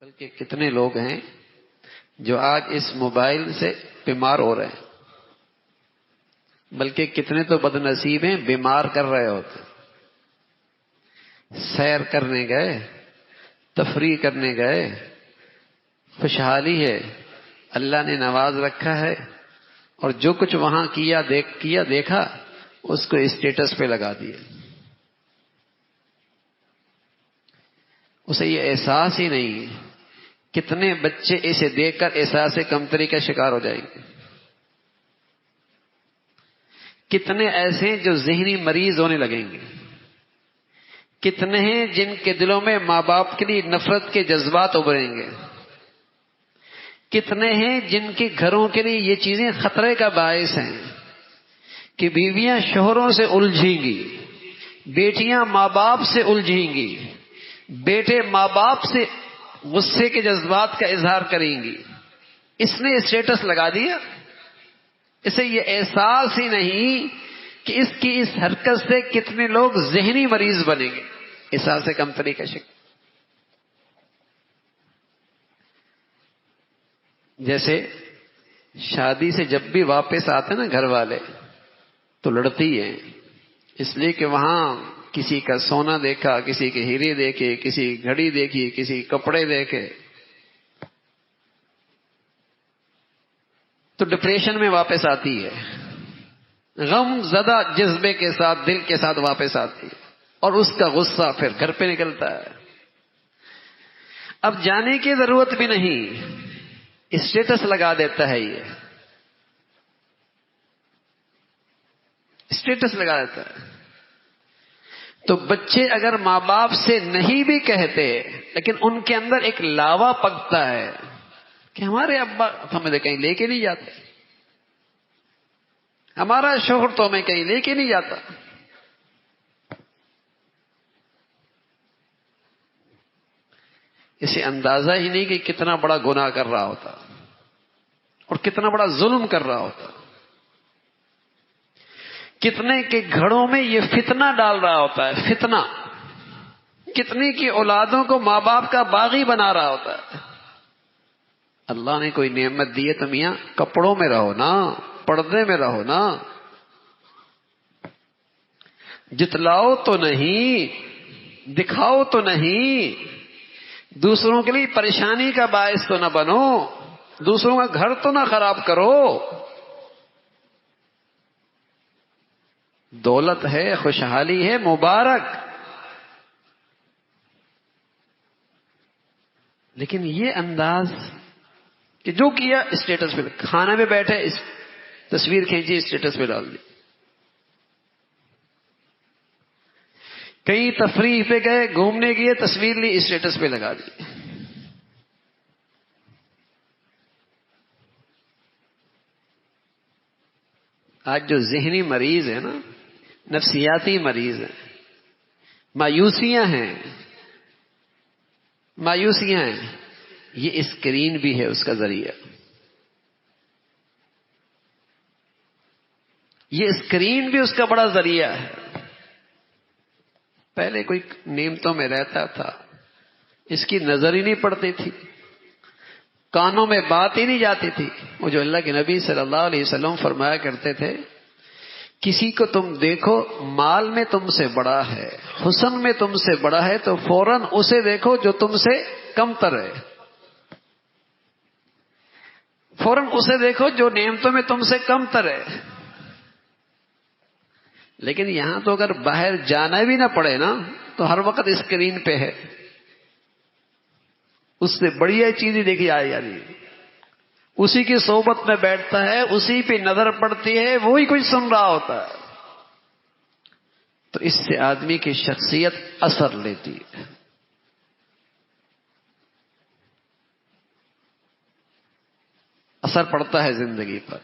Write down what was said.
بلکہ کتنے لوگ ہیں جو آج اس موبائل سے بیمار ہو رہے ہیں، بلکہ کتنے تو بد نصیب ہیں بیمار کر رہے ہوتے۔ سیر کرنے گئے، تفریح کرنے گئے، خوشحالی ہے، اللہ نے نواز رکھا ہے، اور جو کچھ وہاں کیا دیکھا اس کو اسٹیٹس پہ لگا دیا۔ اسے یہ احساس ہی نہیں ہے۔ کتنے بچے اسے دیکھ کر احساس کمتری کا شکار ہو جائیں گے، کتنے ایسے ہیں جو ذہنی مریض ہونے لگیں گے، کتنے ہیں جن کے دلوں میں ماں باپ کے لیے نفرت کے جذبات ابھریں گے، کتنے ہیں جن کے گھروں کے لیے یہ چیزیں خطرے کا باعث ہیں کہ بیویاں شوہروں سے الجھیں گی، بیٹیاں ماں باپ سے الجھیں گی، بیٹے ماں باپ سے غصے کے جذبات کا اظہار کریں گی۔ اس نے اسٹیٹس لگا دیا، اسے یہ احساس ہی نہیں کہ اس کی اس حرکت سے کتنے لوگ ذہنی مریض بنیں گے، احساس کمتری کا شکار۔ جیسے شادی سے جب بھی واپس آتے نا گھر والے تو لڑتی ہیں، اس لیے کہ وہاں کسی کا سونا دیکھا، کسی کے ہیرے دیکھے، کسی گھڑی دیکھی، کسی کپڑے دیکھے، تو ڈپریشن میں واپس آتی ہے، غم زدہ جذبے کے ساتھ دل کے ساتھ واپس آتی ہے، اور اس کا غصہ پھر گھر پہ نکلتا ہے۔ اب جانے کی ضرورت بھی نہیں، اسٹیٹس لگا دیتا ہے، یہ اسٹیٹس لگا دیتا ہے۔ تو بچے اگر ماں باپ سے نہیں بھی کہتے لیکن ان کے اندر ایک لاوا پکتا ہے کہ ہمارے ابا تو ہمیں کہیں لے کے نہیں جاتے، ہمارا شوہر تو ہمیں کہیں لے کے نہیں جاتا۔ اسے اندازہ ہی نہیں کہ کتنا بڑا گناہ کر رہا ہوتا اور کتنا بڑا ظلم کر رہا ہوتا، کتنے کے گھروں میں یہ فتنہ ڈال رہا ہوتا ہے، فتنہ، کتنے کی اولادوں کو ماں باپ کا باغی بنا رہا ہوتا ہے۔ اللہ نے کوئی نعمت دی ہے تو میاں کپڑوں میں رہو نا، پردے میں رہو نا، جتلاؤ تو نہیں، دکھاؤ تو نہیں، دوسروں کے لیے پریشانی کا باعث تو نہ بنو، دوسروں کا گھر تو نہ خراب کرو۔ دولت ہے، خوشحالی ہے، مبارک، لیکن یہ انداز کہ جو کیا اسٹیٹس پہ، کھانے میں بیٹھے تصویر کھینچی اسٹیٹس پہ ڈال دی، کہیں تفریح پہ گئے، گھومنے گئے، تصویر لی اسٹیٹس پہ لگا دی۔ آج جو ذہنی مریض ہے نا، نفسیاتی مریض ہیں، مایوسیاں ہیں، مایوسیاں ہیں، یہ اسکرین بھی ہے اس کا ذریعہ، یہ اسکرین بھی اس کا بڑا ذریعہ ہے۔ پہلے کوئی نعمتوں میں رہتا تھا، اس کی نظر ہی نہیں پڑتی تھی، کانوں میں بات ہی نہیں جاتی تھی۔ وہ جو اللہ کے نبی صلی اللہ علیہ وسلم فرمایا کرتے تھے، کسی کو تم دیکھو مال میں تم سے بڑا ہے، حسن میں تم سے بڑا ہے، تو فوراً اسے دیکھو جو تم سے کم تر ہے، فوراً اسے دیکھو جو نعمتوں میں تم سے کم تر ہے۔ لیکن یہاں تو اگر باہر جانا بھی نہ پڑے نا تو ہر وقت اسکرین پہ ہے، اس سے بڑھیا چیزیں دیکھی آ جا رہی ہے، اسی کی صحبت میں بیٹھتا ہے، اسی پہ نظر پڑتی ہے، وہی کچھ سن رہا ہوتا ہے، تو اس سے آدمی کی شخصیت اثر لیتی ہے۔ اثر پڑتا ہے زندگی پر۔